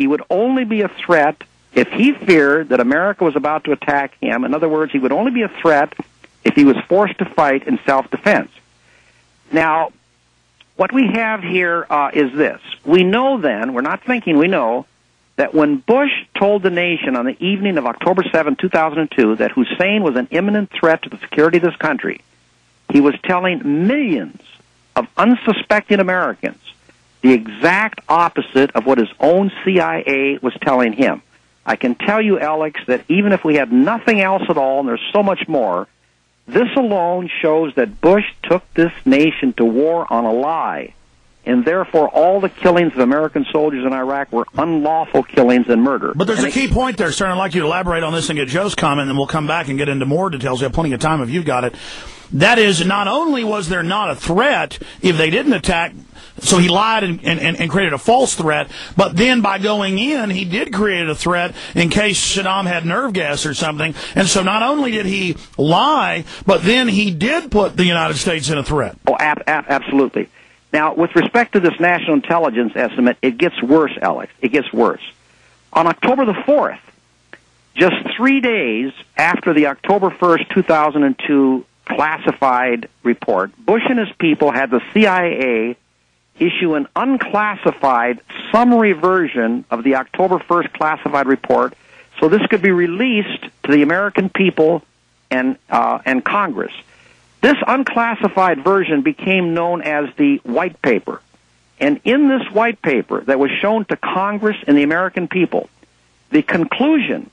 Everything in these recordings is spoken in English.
He would only be a threat if he feared that America was about to attack him. In other words, he would only be a threat if he was forced to fight in self-defense. Now, what we have here is this. We know then, we're not thinking, we know, that when Bush told the nation on the evening of October 7, 2002, that Hussein was an imminent threat to the security of this country, he was telling millions of unsuspecting Americans the exact opposite of what his own CIA was telling him. I can tell you, Alex, that even if we had nothing else at all, and there's so much more, this alone shows that Bush took this nation to war on a lie, and therefore all the killings of American soldiers in Iraq were unlawful killings and murder. But there's a key point there, sir, and I'd like you to elaborate on this and get Joe's comment, and then we'll come back and get into more details. We have plenty of time if you've got it. That is, not only was there not a threat if they didn't attack, so he lied and created a false threat, but then by going in, he did create a threat in case Saddam had nerve gas or something. And so not only did he lie, but then he did put the United States in a threat. Oh, absolutely. Now, with respect to this national intelligence estimate, it gets worse, Alex. It gets worse. On October the 4th, just 3 days after the October 1st, 2002 classified report, Bush and his people had the CIA issue an unclassified summary version of the October 1st classified report so this could be released to the American people and Congress. This unclassified version became known as the White Paper. And in this White Paper that was shown to Congress and the American people, the conclusion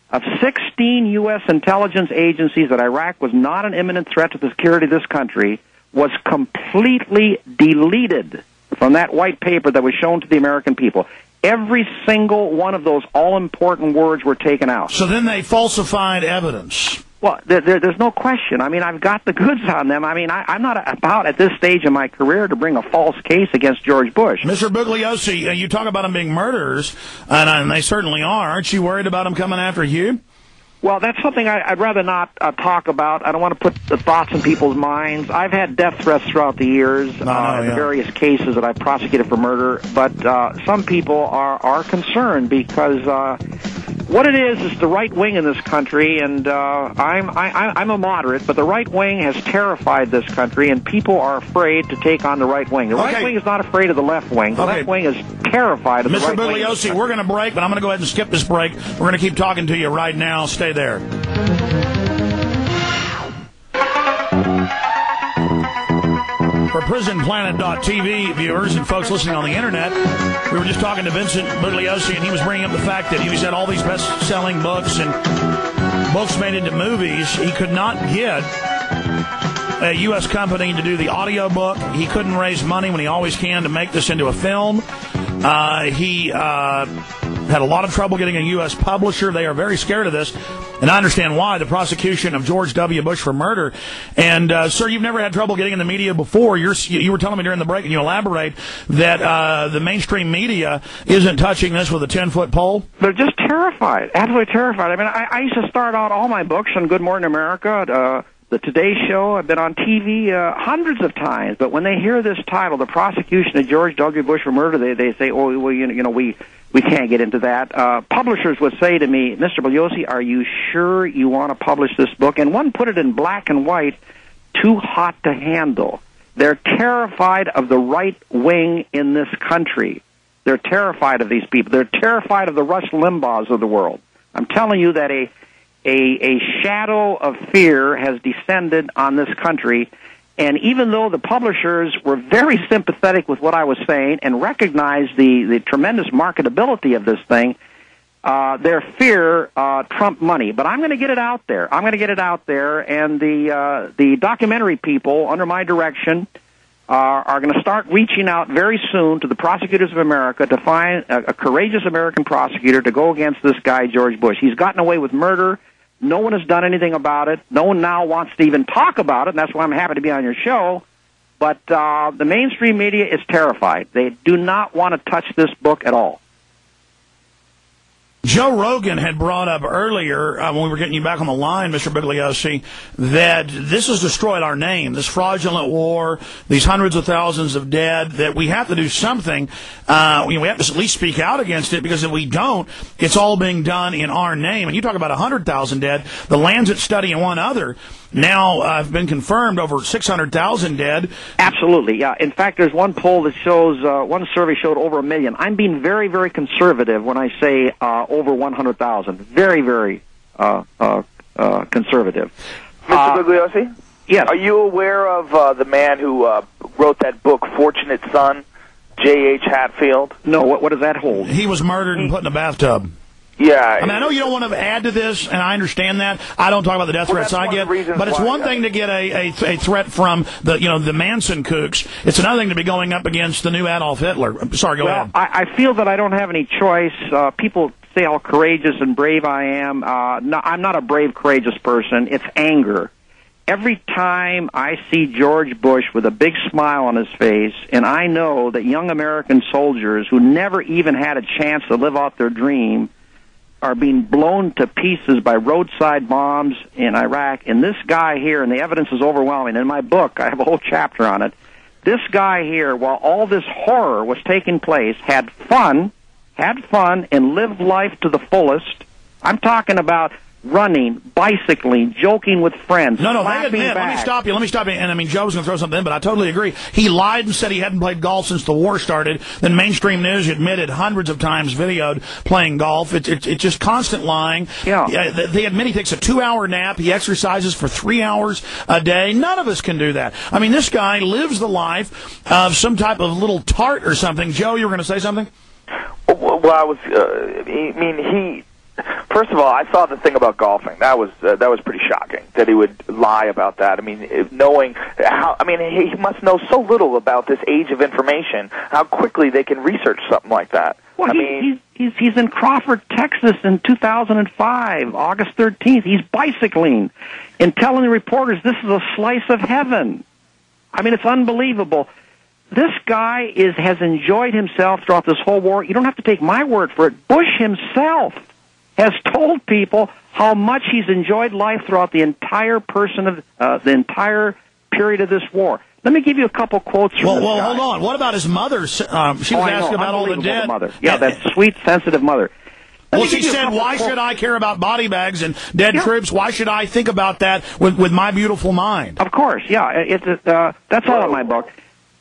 of 16 U.S. intelligence agencies that Iraq was not an imminent threat to the security of this country was completely deleted from that White Paper that was shown to the American people. Every single one of those all-important words were taken out. So then they falsified evidence. Well, there's no question. I mean, I've got the goods on them. I mean, I'm not about at this stage in my career to bring a false case against George Bush. Mr. Bugliosi, you talk about them being murderers, and they certainly are. Aren't you worried about them coming after you? Well, that's something I'd rather not talk about. I don't want to put the thoughts in people's minds. I've had death threats throughout the years in various cases that I've prosecuted for murder, but some people are concerned because what it is the right wing in this country, and I'm a moderate, but the right wing has terrified this country, and people are afraid to take on the right wing. The right wing is not afraid of the left wing. The left wing is terrified of the right wing. Mr. Bugliosi, we're going to break, but I'm going to go ahead and skip this break. We're going to keep talking to you right now. Stay there. For PrisonPlanet.tv viewers and folks listening on the internet, we were just talking to Vincent Bugliosi, and he was bringing up the fact that he's had all these best-selling books and books made into movies. He could not get a U.S. company to do the audio book. He couldn't raise money when he always can to make this into a film. He had a lot of trouble getting a U.S. publisher. They are very scared of this, and I understand why. The prosecution of George W. Bush for murder. And, sir, you've never had trouble getting in the media before. You were telling me during the break, and you elaborate, that the mainstream media isn't touching this with a 10-foot pole? They're just terrified, absolutely terrified. I mean, I used to start out all my books on Good Morning America, the Today Show. I've been on TV hundreds of times, but when they hear this title, the prosecution of George W. Bush for murder, they say, oh, well, you know, we can't get into that. Publishers would say to me, Mr. Bugliosi, are you sure you want to publish this book? And one put it in black and white, too hot to handle. They're terrified of the right wing in this country. They're terrified of these people. They're terrified of the Rush Limbaughs of the world. I'm telling you that a shadow of fear has descended on this country, and even though the publishers were very sympathetic with what I was saying and recognized the tremendous marketability of this thing, their fear trumped money. But I'm going to get it out there. I'm going to get it out there, and the documentary people, under my direction, are going to start reaching out very soon to the prosecutors of America to find a courageous American prosecutor to go against this guy, George Bush. He's gotten away with murder. No one has done anything about it. No one now wants to even talk about it, and that's why I'm happy to be on your show. But the mainstream media is terrified. They do not want to touch this book at all. Joe Rogan had brought up earlier, when we were getting you back on the line, Mr. Bugliosi, that this has destroyed our name, this fraudulent war, these hundreds of thousands of dead, that we have to do something. We have to at least speak out against it, because if we don't, it's all being done in our name. And you talk about 100,000 dead. The Lancet study and one other now have been confirmed, over 600,000 dead. Absolutely, yeah. In fact, there's one poll that shows, one survey showed over 1 million. I'm being very, very conservative when I say over 100,000. Very, very conservative. Mr. Bugliosi? Yes. Are you aware of the man who wrote that book, Fortunate Son, J.H. Hatfield? No, what does that hold? He was murdered and put in a bathtub. Yeah. I mean, I know you don't want to add to this, and I understand that. I don't talk about the death threats I get, but it's one thing to get a threat from the Manson kooks. It's another thing to be going up against the new Adolf Hitler. Sorry, go ahead. I feel that I don't have any choice. People say how courageous and brave I am. No, I'm not a brave, courageous person. It's anger. Every time I see George Bush with a big smile on his face, and I know that young American soldiers who never even had a chance to live out their dream are being blown to pieces by roadside bombs in Iraq, and this guy here, and the evidence is overwhelming. In my book, I have a whole chapter on it. This guy here, while all this horror was taking place, had fun, and lived life to the fullest. I'm talking about running, bicycling, joking with friends. No, they admit. Let me stop you. And I mean, Joe's going to throw something in, but I totally agree. He lied and said he hadn't played golf since the war started. Then mainstream news admitted hundreds of times videoed playing golf. It's just constant lying. Yeah. They admit he takes a 2-hour nap. He exercises for 3 hours a day. None of us can do that. I mean, this guy lives the life of some type of little tart or something. Joe, you were going to say something? Well, first of all, I saw the thing about golfing. That was pretty shocking that he would lie about that. I mean, knowing how, he must know so little about this age of information. How quickly they can research something like that. Well, he's in Crawford, Texas, in 2005, August 13th. He's bicycling and telling the reporters this is a slice of heaven. I mean, it's unbelievable. This guy has enjoyed himself throughout this whole war. You don't have to take my word for it. Bush himself has told people how much he's enjoyed life throughout the entire the entire period of this war. Let me give you a couple quotes from this guy. Hold on. What about his mother? She was asking about all the dead. Mother. Yeah, that sweet, sensitive mother. Well, she said, why should I care about body bags and dead troops? Why should I think about that with my beautiful mind? Of course, yeah. That's all in my book.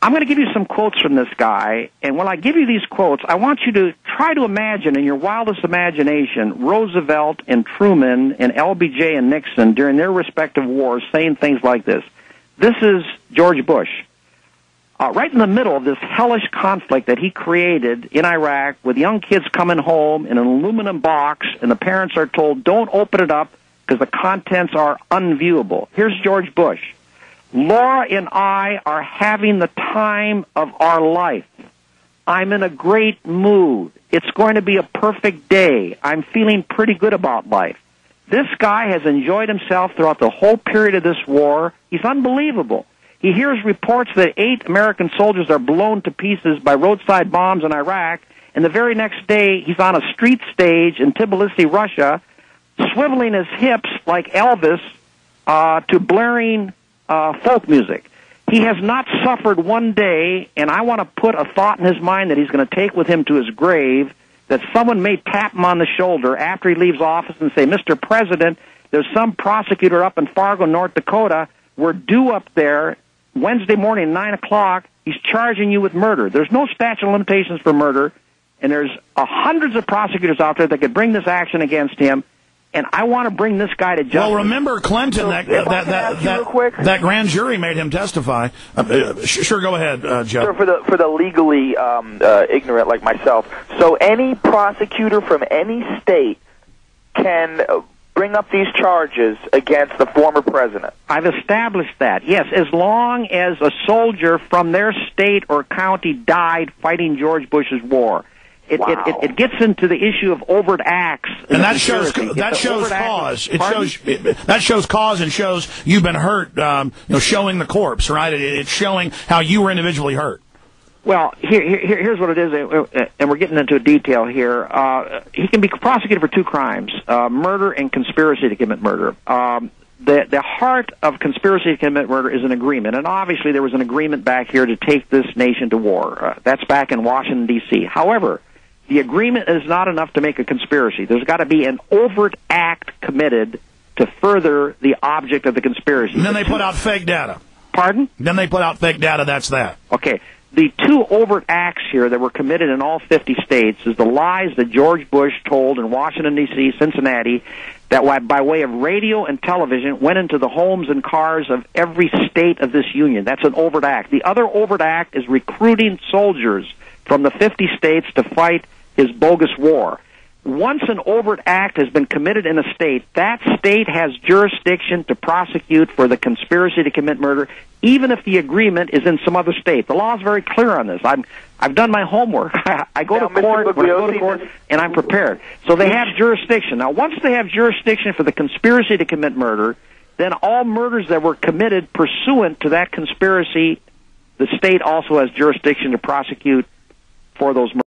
I'm going to give you some quotes from this guy, and when I give you these quotes, I want you to try to imagine in your wildest imagination Roosevelt and Truman and LBJ and Nixon during their respective wars saying things like this. This is George Bush. Right in the middle of this hellish conflict that he created in Iraq with young kids coming home in an aluminum box, and the parents are told, don't open it up because the contents are unviewable. Here's George Bush. Laura and I are having the time of our life. I'm in a great mood. It's going to be a perfect day. I'm feeling pretty good about life. This guy has enjoyed himself throughout the whole period of this war. He's unbelievable. He hears reports that 8 American soldiers are blown to pieces by roadside bombs in Iraq, and the very next day he's on a street stage in Tbilisi, Russia, swiveling his hips like Elvis to blaring folk music. He has not suffered one day, and I want to put a thought in his mind that he's going to take with him to his grave, that someone may tap him on the shoulder after he leaves office and say, Mr. President, there's some prosecutor up in Fargo, North Dakota. We're due up there Wednesday morning, 9 o'clock. He's charging you with murder. There's no statute of limitations for murder, and there's hundreds of prosecutors out there that could bring this action against him. And I want to bring this guy to justice. Well, remember Clinton, that grand jury made him testify. Sure, go ahead, Joe. Sir, for the legally ignorant like myself, so any prosecutor from any state can bring up these charges against the former president. I've established that, yes, as long as a soldier from their state or county died fighting George Bush's war. It gets into the issue of overt acts, and that shows cause. That shows cause and shows you've been hurt. Showing the corpse, right? It's showing how you were individually hurt. Well, here's what it is, and we're getting into detail here. He can be prosecuted for two crimes, murder and conspiracy to commit murder. The heart of conspiracy to commit murder is an agreement, and obviously there was an agreement back here to take this nation to war. That's back in Washington, D.C. However, the agreement is not enough to make a conspiracy. There's got to be an overt act committed to further the object of the conspiracy. And then they put out fake data. Pardon? Then they put out fake data, that's that. Okay. The two overt acts here that were committed in all 50 states is the lies that George Bush told in Washington, D.C., Cincinnati, that by way of radio and television went into the homes and cars of every state of this union. That's an overt act. The other overt act is recruiting soldiers from the 50 states to fight his bogus war. Once an overt act has been committed in a state, that state has jurisdiction to prosecute for the conspiracy to commit murder, even if the agreement is in some other state. The law is very clear on this. I've done my homework. I go to court, and I'm prepared. So they have jurisdiction. Now, once they have jurisdiction for the conspiracy to commit murder, then all murders that were committed pursuant to that conspiracy, the state also has jurisdiction to prosecute for those murders.